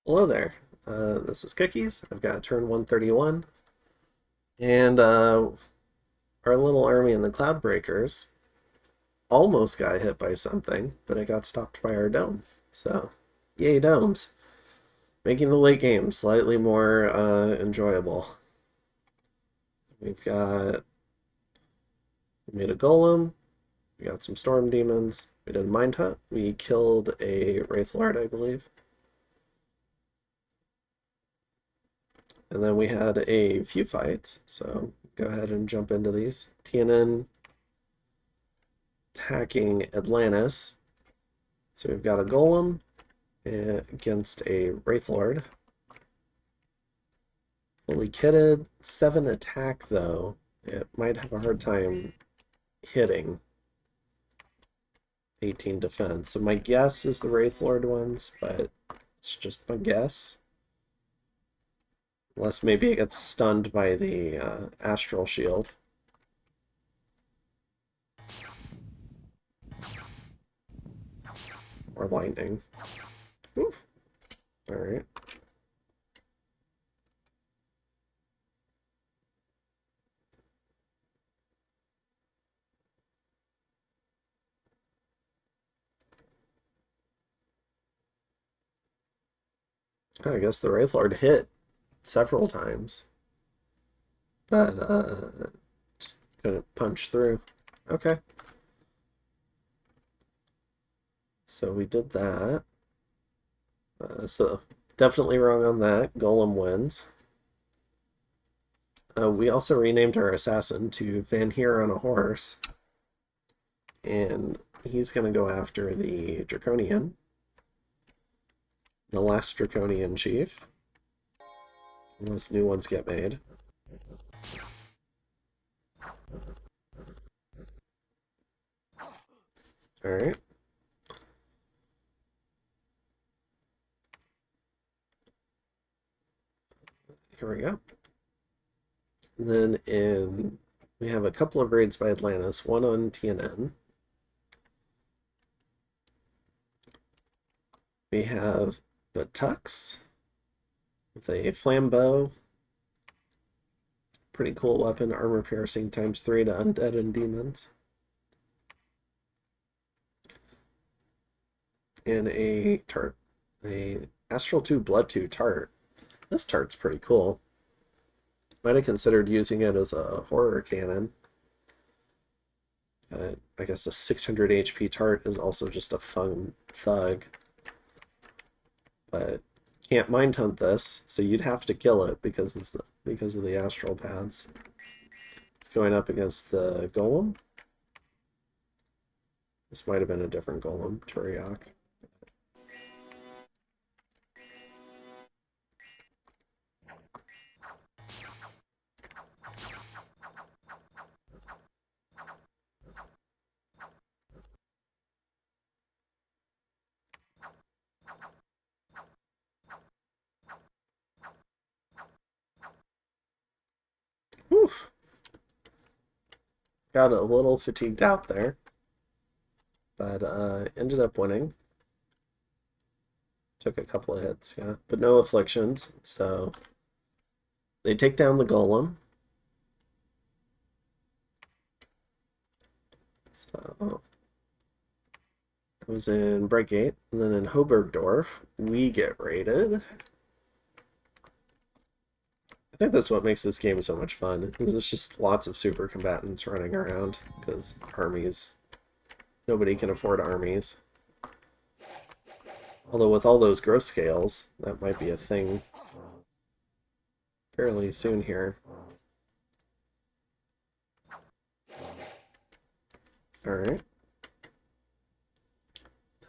Hello there. This is Cookies. I've got turn 131, and our little army in the Cloud Breakers almost got hit by something, but it got stopped by our dome. So, yay, domes. Making the late game slightly more enjoyable. We've got, we made a golem, we got some storm demons, we did a mind hunt, we killed a Wraith Lord, I believe. And then we had a few fights, so go ahead and jump into these. TNN attacking Atlantis. So we've got a Golem against a Wraithlord. Fully kitted. 7 attack, though. It might have a hard time hitting. 18 defense. So my guess is the Wraithlord ones, but it's just my guess. Unless maybe it gets stunned by the Astral Shield. Or Lightning. Oof. Alright. I guess the Wraithlord hit several times, but just couldn't punch through. Okay. So we did that. So definitely wrong on that. Golem wins. We also renamed our assassin to Vanheim on a horse. And he's going to go after the Draconian. The last Draconian chief. Unless new ones get made. Alright. Here we go. And then we have a couple of raids by Atlantis, one on TNN. We have Batux with a flambeau. Pretty cool weapon, armor piercing ×3 to undead and demons. And a tart. A Astral 2 Blood 2 tart. This tart's pretty cool. Might have considered using it as a horror cannon. I guess a 600 HP tart is also just a fun thug. But can't mind hunt this, so you'd have to kill it because of the astral paths. It's going up against the golem. This might have been a different golem, Turiok. Oof. Got a little fatigued out there, but ended up winning. Took a couple of hits, yeah, but no afflictions. So they take down the golem. So I was in Brightgate, and then in Hobergdorf, we get raided. I think that's what makes this game so much fun. There's just lots of super combatants running around because armies, nobody can afford armies. Although with all those growth scales, that might be a thing fairly soon here. Alright.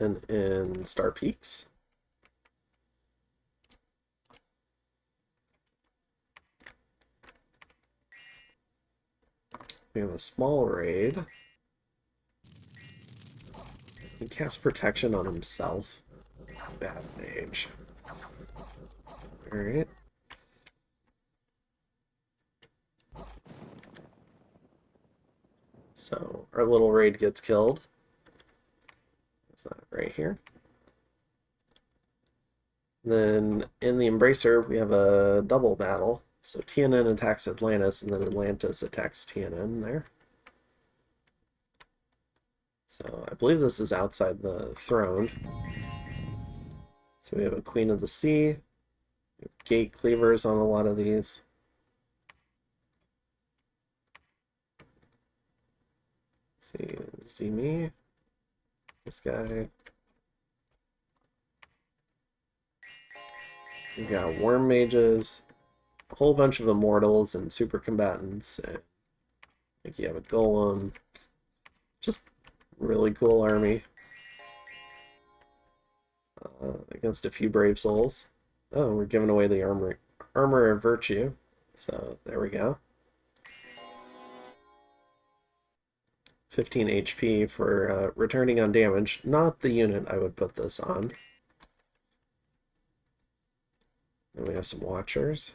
Then in Star Peaks, we have a small raid. He casts protection on himself. Bad mage. Alright. So our little raid gets killed. Is that right here? Then in the Embracer, we have a double battle. So TNN attacks Atlantis, and then Atlantis attacks TNN there. So I believe this is outside the throne. So we have a Queen of the Sea, gate cleavers on a lot of these. Let's see, Zimi, this guy. We got worm mages, a whole bunch of immortals and super combatants. And I think you have a golem. Just really cool army. Against a few brave souls. Oh, we're giving away the armor of virtue. So there we go. 15 HP for returning on damage. Not the unit I would put this on. Then we have some watchers.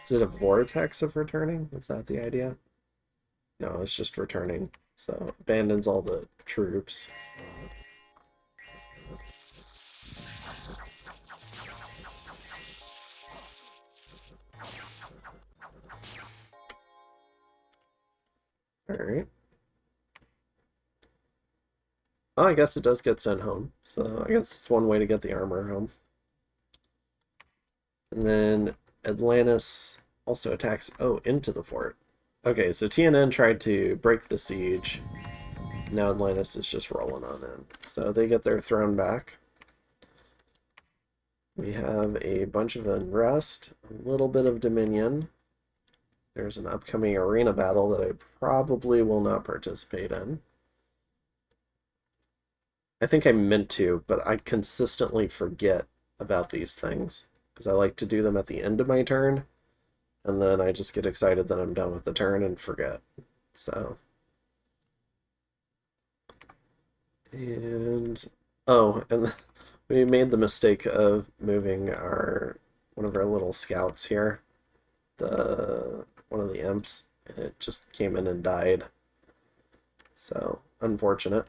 Is it a vortex of returning? Is that the idea? No, it's just returning. So abandons all the troops. Alright. Oh, I guess it does get sent home. So I guess it's one way to get the armor home. And then Atlantis also attacks, into the fort. Okay, so TNN tried to break the siege. Now Atlantis is just rolling on in. So they get their throne back. We have a bunch of unrest, a little bit of dominion. There's an upcoming arena battle that I probably will not participate in. I think I meant to, but I consistently forget about these things because I like to do them at the end of my turn, and then I just get excited that I'm done with the turn and forget. So, and we made the mistake of moving one of our little scouts here, one of the imps, and it just came in and died. So, unfortunate.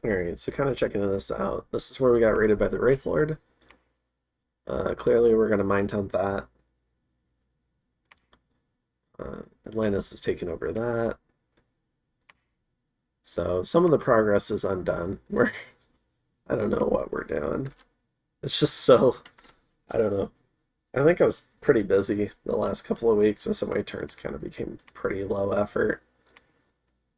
Alright, so kind of checking this out. This is where we got raided by the Wraith Lord. Clearly we're going to mind hunt that. Atlantis is taking over that. So some of the progress is undone. I don't know what we're doing. It's just so, I don't know. I think I was pretty busy the last couple of weeks, and so my turns kind of became pretty low effort.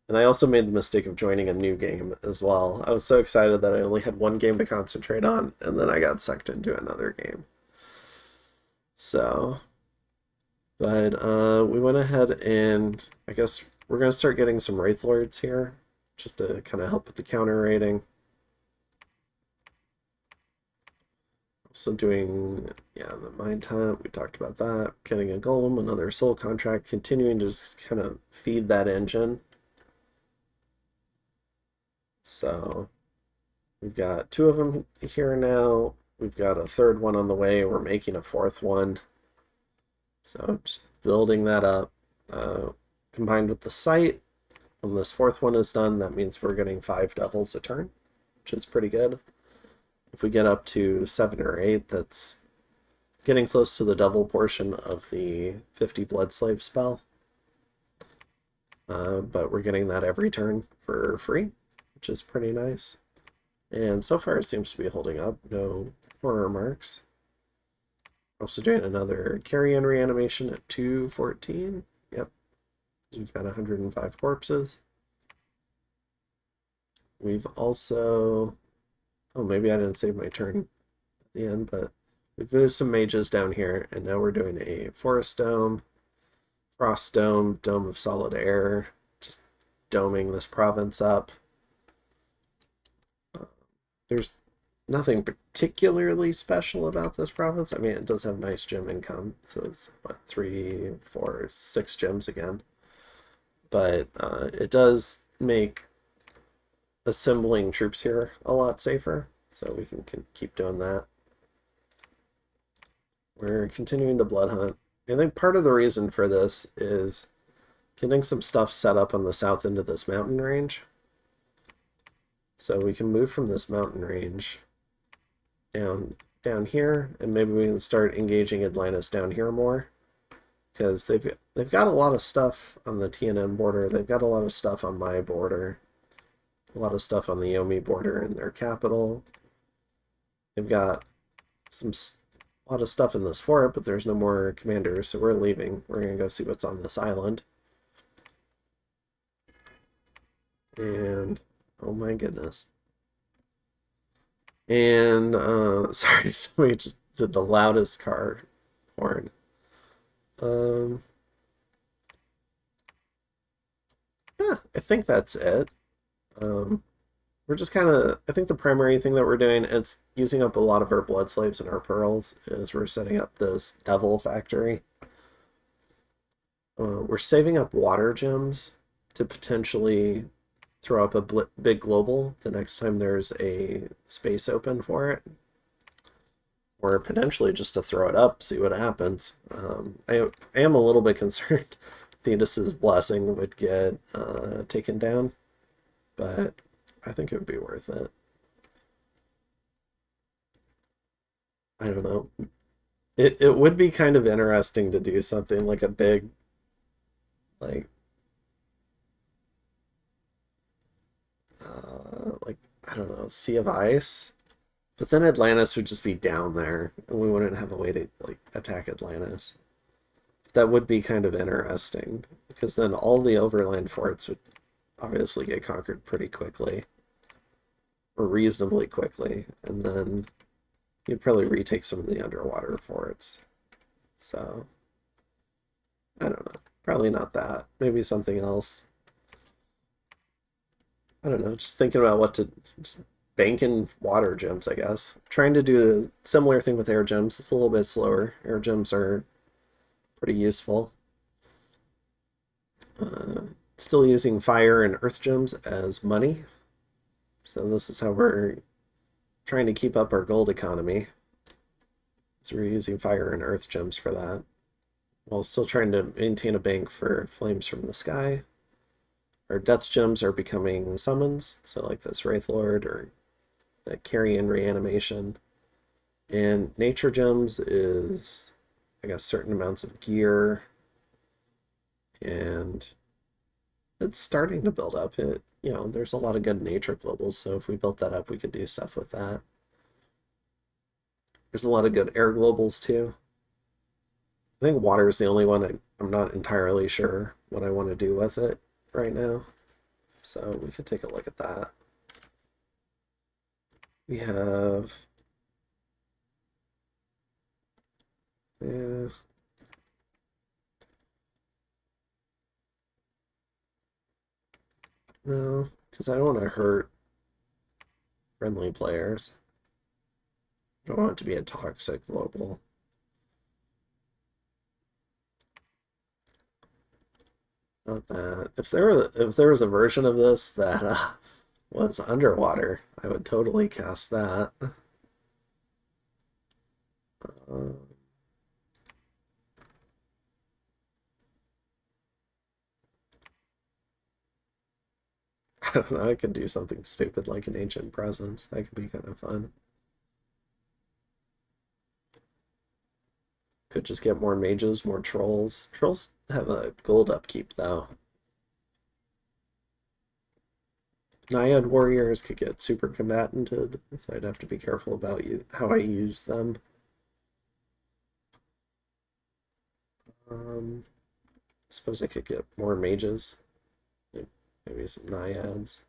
And I also made the mistake of joining a new game as well. I was so excited that I only had one game to concentrate on, and then I got sucked into another game. So, but we went ahead and I guess we're going to start getting some Wraith Lords here, just to kind of help with the counter raiding. Also doing, the Mind Hunt, we talked about that. Getting a Golem, another Soul Contract, continuing to just kind of feed that engine. So we've got 2 of them here now. We've got a 3rd one on the way. We're making a 4th one. So just building that up. Combined with the site, when this 4th one is done, that means we're getting 5 devils a turn, which is pretty good. If we get up to 7 or 8, that's getting close to the devil portion of the 50 Blood Slave spell. But we're getting that every turn for free, which is pretty nice. And so far it seems to be holding up. No horror marks. Also doing another carry-in reanimation at 214. Yep. We've got 105 corpses. We've also... Oh, maybe I didn't save my turn at the end, but we've moved some mages down here, and now we're doing a Forest Dome, Frost Dome, Dome of Solid Air, just doming this province up. There's nothing particularly special about this province. I mean, it does have nice gem income, so it's, 3, 4, 6 gems again. But it does make assembling troops here a lot safer, so we can keep doing that. We're continuing to blood hunt. I think part of the reason for this is getting some stuff set up on the south end of this mountain range. So we can move from this mountain range down here, and maybe we can start engaging Atlantis down here more, because they've got a lot of stuff on the TNN border. They've got a lot of stuff on my border, a lot of stuff on the Yomi border in their capital. They've got a lot of stuff in this fort, but there's no more commanders, so we're leaving. We're gonna go see what's on this island. And oh my goodness. And sorry, somebody just did the loudest car horn. Yeah, I think that's it. We're just kind of, I think the primary thing that we're doing, it's using up a lot of our blood slaves and our pearls, is we're setting up this devil factory. We're saving up water gems to potentially throw up a big global the next time there's a space open for it. Or potentially just to throw it up, see what happens. I am a little bit concerned Thetis's blessing would get taken down, but I think it would be worth it. I don't know. It would be kind of interesting to do something like a big, like like I don't know, Sea of Ice. But then Atlantis would just be down there, and we wouldn't have a way to like attack Atlantis. That would be kind of interesting, because then all the overland forts would obviously get conquered pretty quickly, or reasonably quickly, and then you'd probably retake some of the underwater forts. So, I don't know. Probably not that. Maybe something else. I don't know. Just thinking about what to just bank in water gems, I guess. Trying to do a similar thing with air gems. It's a little bit slower. Air gems are pretty useful. Still using fire and earth gems as money. So this is how we're trying to keep up our gold economy. So we're using fire and earth gems for that, while still trying to maintain a bank for flames from the sky. Our death gems are becoming summons, so like this Wraith Lord or the Carrion Reanimation. And nature gems is, I guess, certain amounts of gear, and it's starting to build up. There's a lot of good nature globals, so if we built that up, we could do stuff with that. There's a lot of good air globals too. I think water is the only one I'm not entirely sure what I want to do with it right now. So we could take a look at that. We have... Yeah. No, because I don't want to hurt friendly players. I don't want it to be a toxic global. Not that. If there was a version of this that was underwater, I would totally cast that. Uh, I don't know, I could do something stupid like an ancient presence. That could be kind of fun. Could just get more mages, more trolls. Trolls have a gold upkeep though. Naiad warriors could get super combatanted, so I'd have to be careful about how I use them. Suppose I could get more mages. Maybe some naiads.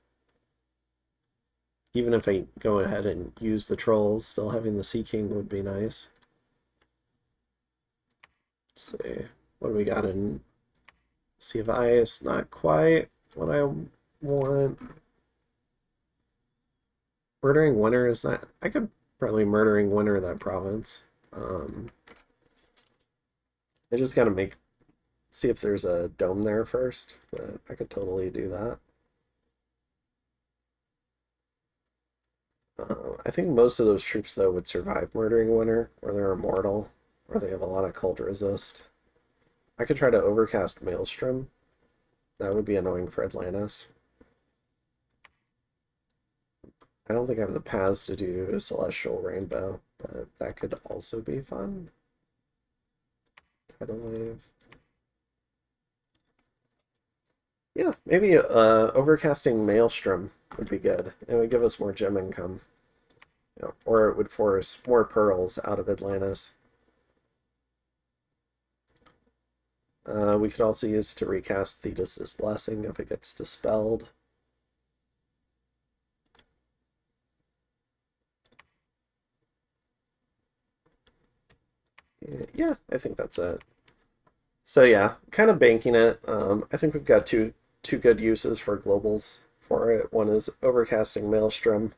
Even if I go ahead and use the trolls, still having the Sea King would be nice. Let's see. What do we got in Sea of Ice? Not quite what I want. Murdering Winter is not... I could probably Murdering Winter that province. I just gotta see if there's a dome there first, but I could totally do that. I think most of those troops, though, would survive Murdering Winter, or they're immortal, or they have a lot of cold resist. I could try to overcast Maelstrom. That would be annoying for Atlantis. I don't think I have the paths to do Celestial Rainbow, but that could also be fun. Tidal Wave. Yeah, maybe overcasting Maelstrom would be good. It would give us more gem income. You know, or it would force more pearls out of Atlantis. We could also use it to recast Thetis's Blessing if it gets dispelled. Yeah, I think that's it. So yeah, kind of banking it. I think we've got two good uses for globals for it. One is overcasting Maelstrom,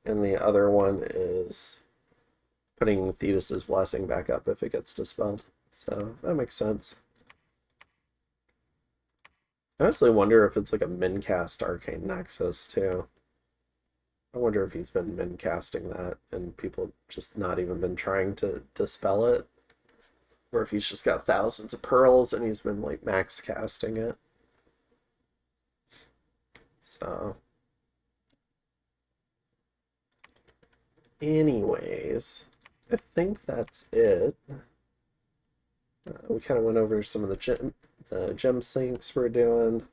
and the other one is putting Thetis's Blessing back up if it gets dispelled. So that makes sense. I honestly wonder if it's like a min cast Arcane Nexus too. I wonder if he's been min casting that and people just not even been trying to dispel it. Or if he's just got thousands of pearls and he's been like max casting it. So, anyways, I think that's it. We kind of went over some of the gem sinks we're doing.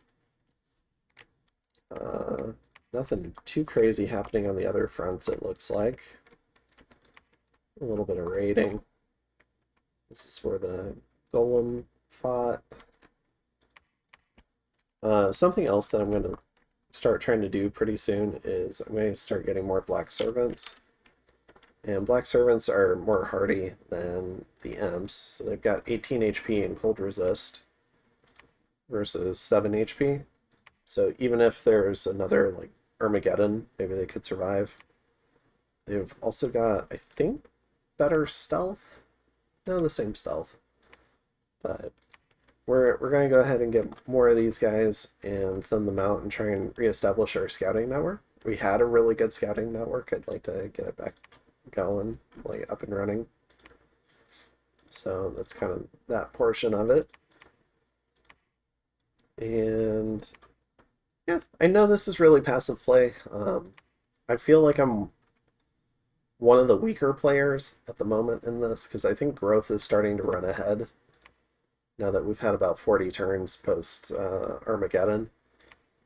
Nothing too crazy happening on the other fronts, it looks like. A little bit of raiding. This is where the golem fought. Something else that I'm going to start trying to do pretty soon is I'm going to start getting more black servants. And black servants are more hardy than the imps, so they've got 18 HP and cold resist versus 7 HP. So even if there's another like Armageddon, maybe they could survive. They've also got, I think, better stealth. No, the same stealth. But we're going to go ahead and get more of these guys and send them out and try and reestablish our scouting network. We had a really good scouting network. I'd like to get it back going, like up and running. So that's kind of that portion of it. And yeah, I know this is really passive play. I feel like I'm one of the weaker players at the moment in this because I think growth is starting to run ahead now that we've had about 40 turns post Armageddon.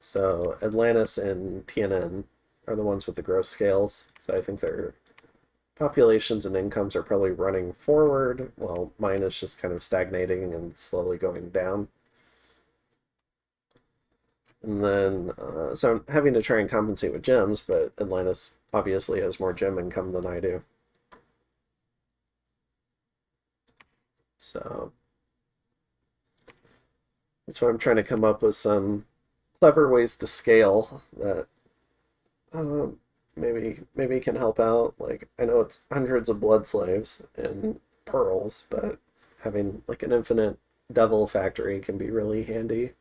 So Atlantis and TNN are the ones with the growth scales. So I think their populations and incomes are probably running forward, while mine is just kind of stagnating and slowly going down. And then, so I'm having to try and compensate with gems, but Atlantis obviously has more gem income than I do. So that's why I'm trying to come up with some clever ways to scale that maybe can help out. Like I know it's hundreds of blood slaves and pearls, but having like an infinite devil factory can be really handy,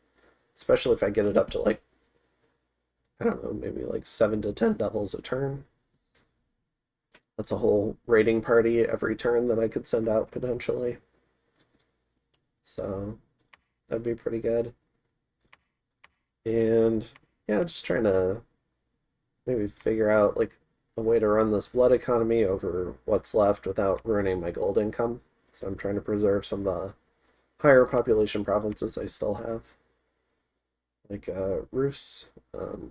especially if I get it up to like I don't know, maybe like 7 to 10 devils a turn. That's a whole raiding party every turn that I could send out potentially. So that'd be pretty good. And yeah, just trying to maybe figure out like a way to run this blood economy over what's left without ruining my gold income. So I'm trying to preserve some of the higher population provinces I still have. Like Rus,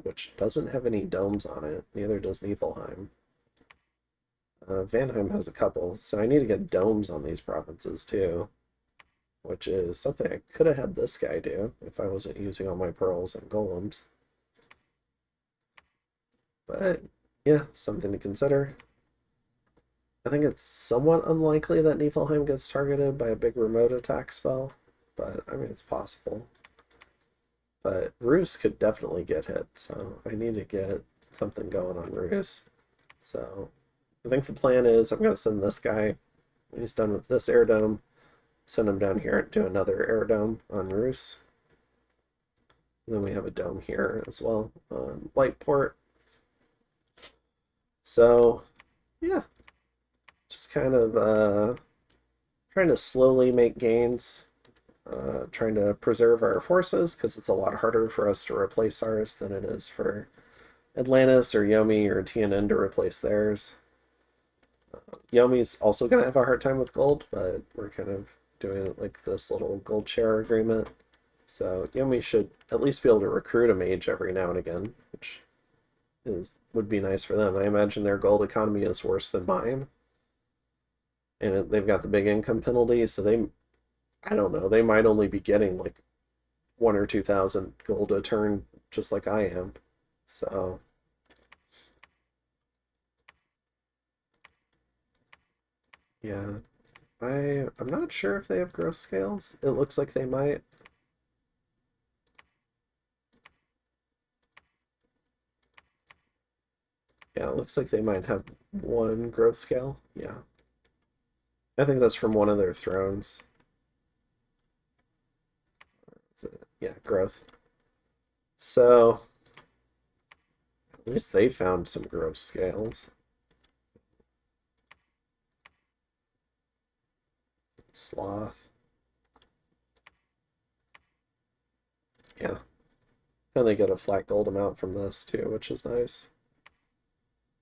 which doesn't have any domes on it. Neither does Niflheim. Vanheim has a couple, so I need to get domes on these provinces too, which is something I could have had this guy do if I wasn't using all my pearls and golems. But yeah, something to consider. I think it's somewhat unlikely that Niflheim gets targeted by a big remote attack spell, but I mean, it's possible. But Rus could definitely get hit, so I need to get something going on Rus. So I think the plan is I'm going to send this guy, when he's done with this air dome, send him down here and do another air dome on Rus. And then we have a dome here as well on Lightport. So, yeah, just kind of trying to slowly make gains, trying to preserve our forces because it's a lot harder for us to replace ours than it is for Atlantis or Yomi or TNN to replace theirs. Yomi's also going to have a hard time with gold, but we're kind of doing like this little gold share agreement. So Yomi should at least be able to recruit a mage every now and again, which would be nice for them. I imagine their gold economy is worse than mine, and they've got the big income penalty, so I don't know, they might only be getting like 1 or 2,000 gold a turn, just like I am. So yeah, I'm not sure if they have growth scales. It looks like they might. Yeah, it looks like they might have one growth scale. Yeah. I think that's from one of their thrones. Yeah, growth. So, at least they found some growth scales. Sloth. Yeah. And they get a flat gold amount from this too, which is nice.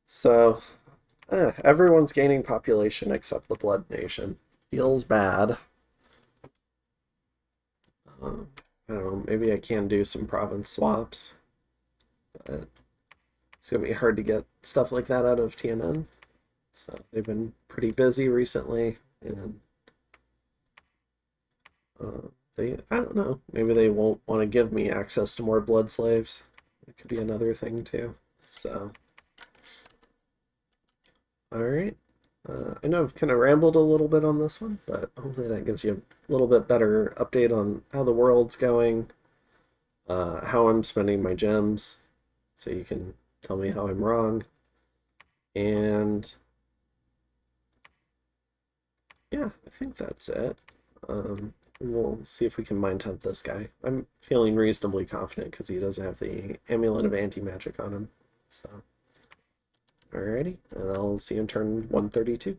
So, everyone's gaining population except the Blood Nation. Feels bad. I don't know, maybe I can do some province swaps, but it's gonna be hard to get stuff like that out of TNN. So they've been pretty busy recently, and I don't know, maybe they won't want to give me access to more blood slaves. It could be another thing too. So, all right. I know I've kind of rambled a little bit on this one, but hopefully that gives you a little bit better update on how the world's going, how I'm spending my gems, so you can tell me how I'm wrong. And yeah, I think that's it. We'll see if we can mind hunt this guy. I'm feeling reasonably confident because he does have the amulet of anti-magic on him. So, alrighty, and I'll see you in turn 132.